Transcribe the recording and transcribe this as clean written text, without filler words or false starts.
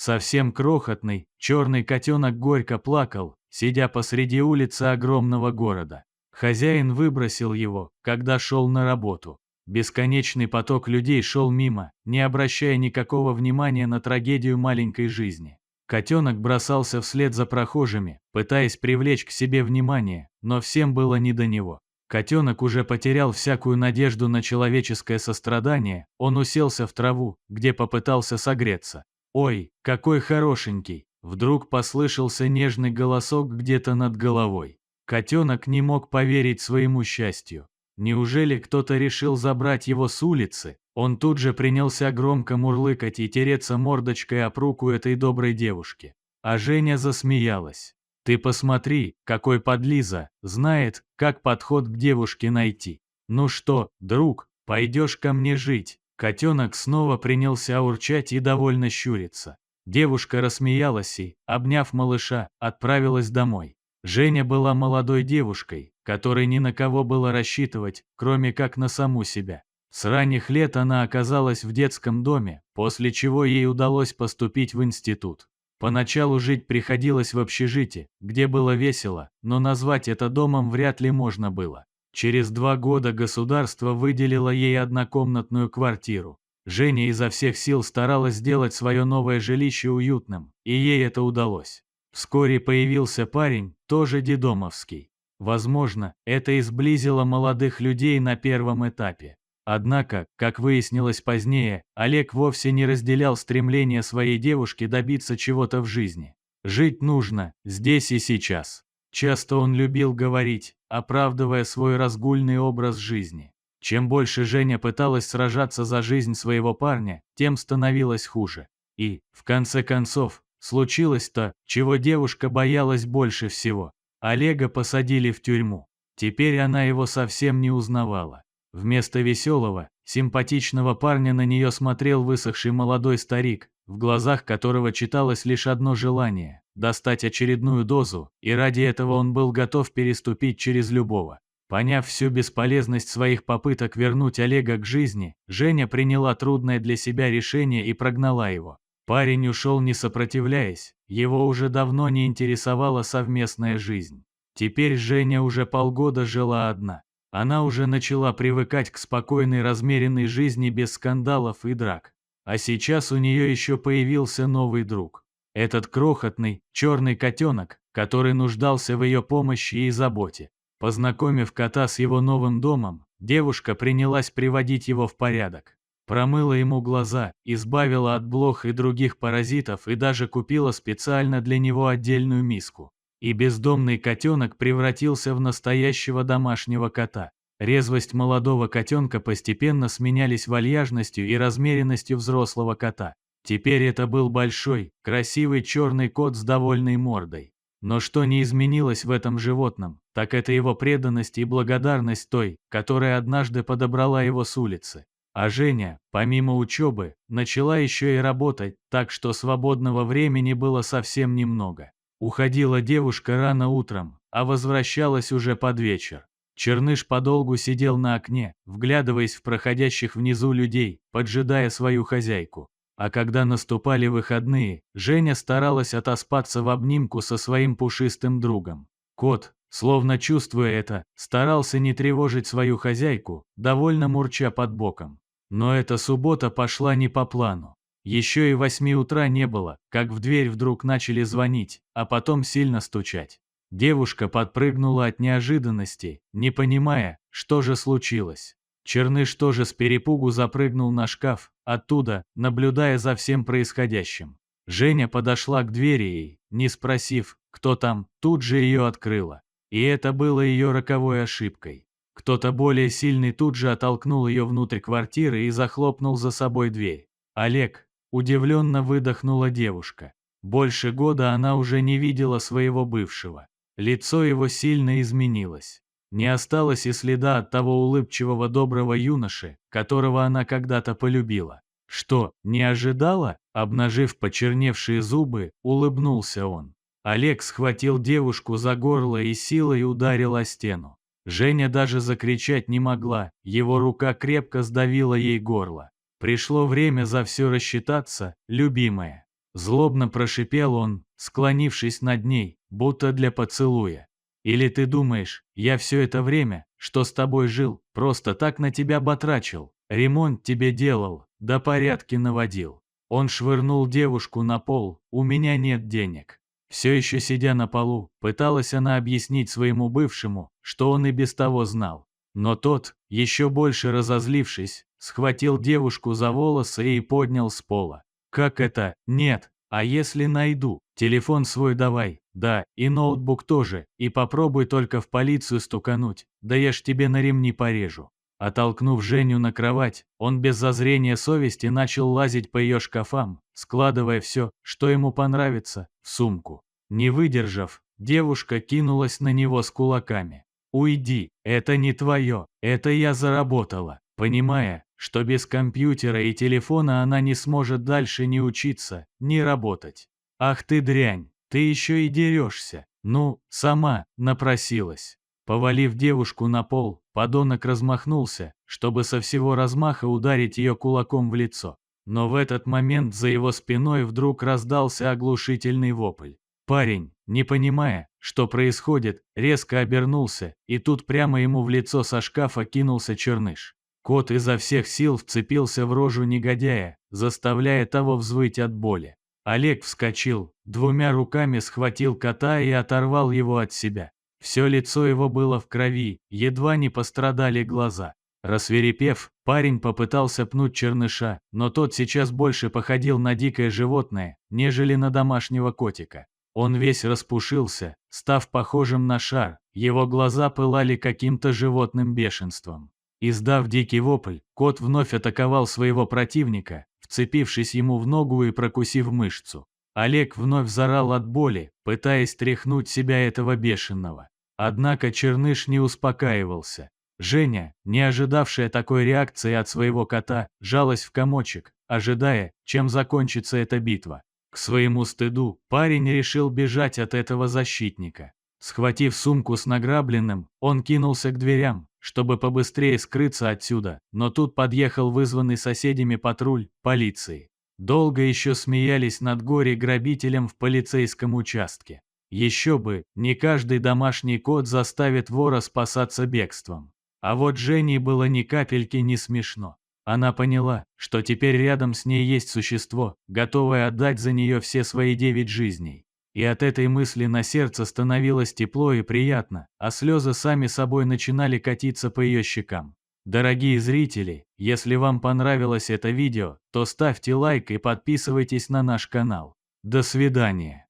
Совсем крохотный, черный котенок горько плакал, сидя посреди улицы огромного города. Хозяин выбросил его, когда шел на работу. Бесконечный поток людей шел мимо, не обращая никакого внимания на трагедию маленькой жизни. Котенок бросался вслед за прохожими, пытаясь привлечь к себе внимание, но всем было не до него. Котенок уже потерял всякую надежду на человеческое сострадание, он уселся в траву, где попытался согреться. «Ой, какой хорошенький!» Вдруг послышался нежный голосок где-то над головой. Котенок не мог поверить своему счастью. Неужели кто-то решил забрать его с улицы? Он тут же принялся громко мурлыкать и тереться мордочкой об руку этой доброй девушки. А Женя засмеялась. «Ты посмотри, какой подлиза, знает, как подход к девушке найти. Ну что, друг, пойдешь ко мне жить?» Котенок снова принялся урчать и довольно щуриться. Девушка рассмеялась и, обняв малыша, отправилась домой. Женя была молодой девушкой, которой ни на кого было рассчитывать, кроме как на саму себя. С ранних лет она оказалась в детском доме, после чего ей удалось поступить в институт. Поначалу жить приходилось в общежитии, где было весело, но назвать это домом вряд ли можно было. Через 2 года государство выделило ей однокомнатную квартиру. Женя изо всех сил старалась сделать свое новое жилище уютным, и ей это удалось. Вскоре появился парень, тоже детдомовский. Возможно, это и сблизило молодых людей на первом этапе. Однако, как выяснилось позднее, Олег вовсе не разделял стремление своей девушки добиться чего-то в жизни. Жить нужно, здесь и сейчас. Часто он любил говорить, оправдывая свой разгульный образ жизни. Чем больше Женя пыталась сражаться за жизнь своего парня, тем становилось хуже. И, в конце концов, случилось то, чего девушка боялась больше всего. Олега посадили в тюрьму. Теперь она его совсем не узнавала. Вместо веселого, симпатичного парня на нее смотрел высохший молодой старик, в глазах которого читалось лишь одно желание – достать очередную дозу, и ради этого он был готов переступить через любого. Поняв всю бесполезность своих попыток вернуть Олега к жизни, Женя приняла трудное для себя решение и прогнала его. Парень ушел не сопротивляясь, его уже давно не интересовала совместная жизнь. Теперь Женя уже полгода жила одна. Она уже начала привыкать к спокойной размеренной жизни без скандалов и драк. А сейчас у нее еще появился новый друг. Этот крохотный, черный котенок, который нуждался в ее помощи и заботе. Познакомив кота с его новым домом, девушка принялась приводить его в порядок. Промыла ему глаза, избавила от блох и других паразитов и даже купила специально для него отдельную миску. И бездомный котенок превратился в настоящего домашнего кота. Резвость молодого котенка постепенно сменялись вальяжностью и размеренностью взрослого кота. Теперь это был большой, красивый черный кот с довольной мордой. Но что не изменилось в этом животном, так это его преданность и благодарность той, которая однажды подобрала его с улицы. А Женя, помимо учебы, начала еще и работать, так что свободного времени было совсем немного. Уходила девушка рано утром, а возвращалась уже под вечер. Черныш подолгу сидел на окне, вглядываясь в проходящих внизу людей, поджидая свою хозяйку. А когда наступали выходные, Женя старалась отоспаться в обнимку со своим пушистым другом. Кот, словно чувствуя это, старался не тревожить свою хозяйку, довольно мурча под боком. Но эта суббота пошла не по плану. Еще и 8 утра не было, как в дверь вдруг начали звонить, а потом сильно стучать. Девушка подпрыгнула от неожиданности, не понимая, что же случилось. Черныш тоже с перепугу запрыгнул на шкаф, оттуда, наблюдая за всем происходящим. Женя подошла к двери и, не спросив, кто там, тут же ее открыла. И это было ее роковой ошибкой. Кто-то более сильный тут же оттолкнул ее внутрь квартиры и захлопнул за собой дверь. «Олег», – удивленно выдохнула девушка. Больше года она уже не видела своего бывшего. Лицо его сильно изменилось. Не осталось и следа от того улыбчивого доброго юноши, которого она когда-то полюбила. «Что, не ожидала?» – обнажив почерневшие зубы, улыбнулся он. Олег схватил девушку за горло и силой ударил о стену. Женя даже закричать не могла, его рука крепко сдавила ей горло. «Пришло время за все рассчитаться, любимая». Злобно прошипел он, склонившись над ней, будто для поцелуя. Или ты думаешь, я все это время, что с тобой жил, просто так на тебя батрачил, ремонт тебе делал, да порядки наводил. Он швырнул девушку на пол, у меня нет денег. Все еще сидя на полу, пыталась она объяснить своему бывшему, что он и без того знал. Но тот, еще больше разозлившись, схватил девушку за волосы и поднял с пола. «Как это? Нет. А если найду? Телефон свой давай. Да, и ноутбук тоже. И попробуй только в полицию стукануть. Да я ж тебе на ремни порежу». Оттолкнув Женю на кровать, он без зазрения совести начал лазить по ее шкафам, складывая все, что ему понравится, в сумку. Не выдержав, девушка кинулась на него с кулаками. «Уйди, это не твое, это я заработала», понимая, что без компьютера и телефона она не сможет дальше ни учиться, ни работать. «Ах ты дрянь, ты еще и дерешься. Ну, сама напросилась». Повалив девушку на пол, подонок размахнулся, чтобы со всего размаха ударить ее кулаком в лицо. Но в этот момент за его спиной вдруг раздался оглушительный вопль. Парень, не понимая, что происходит, резко обернулся, и тут прямо ему в лицо со шкафа кинулся Черныш. Кот изо всех сил вцепился в рожу негодяя, заставляя того взвыть от боли. Олег вскочил, двумя руками схватил кота и оторвал его от себя. Все лицо его было в крови, едва не пострадали глаза. Рассвирепев, парень попытался пнуть Черныша, но тот сейчас больше походил на дикое животное, нежели на домашнего котика. Он весь распушился, став похожим на шар, его глаза пылали каким-то животным бешенством. Издав дикий вопль, кот вновь атаковал своего противника, вцепившись ему в ногу и прокусив мышцу. Олег вновь заорал от боли, пытаясь стряхнуть себя этого бешеного. Однако Черныш не успокаивался. Женя, не ожидавшая такой реакции от своего кота, жалась в комочек, ожидая, чем закончится эта битва. К своему стыду, парень решил бежать от этого защитника. Схватив сумку с награбленным, он кинулся к дверям, чтобы побыстрее скрыться отсюда, но тут подъехал вызванный соседями патруль полиции. Долго еще смеялись над горе-грабителем в полицейском участке. Еще бы, не каждый домашний кот заставит вора спасаться бегством. А вот Жене было ни капельки не смешно. Она поняла, что теперь рядом с ней есть существо, готовое отдать за нее все свои 9 жизней. И от этой мысли на сердце становилось тепло и приятно, а слезы сами собой начинали катиться по ее щекам. Дорогие зрители, если вам понравилось это видео, то ставьте лайк и подписывайтесь на наш канал. До свидания.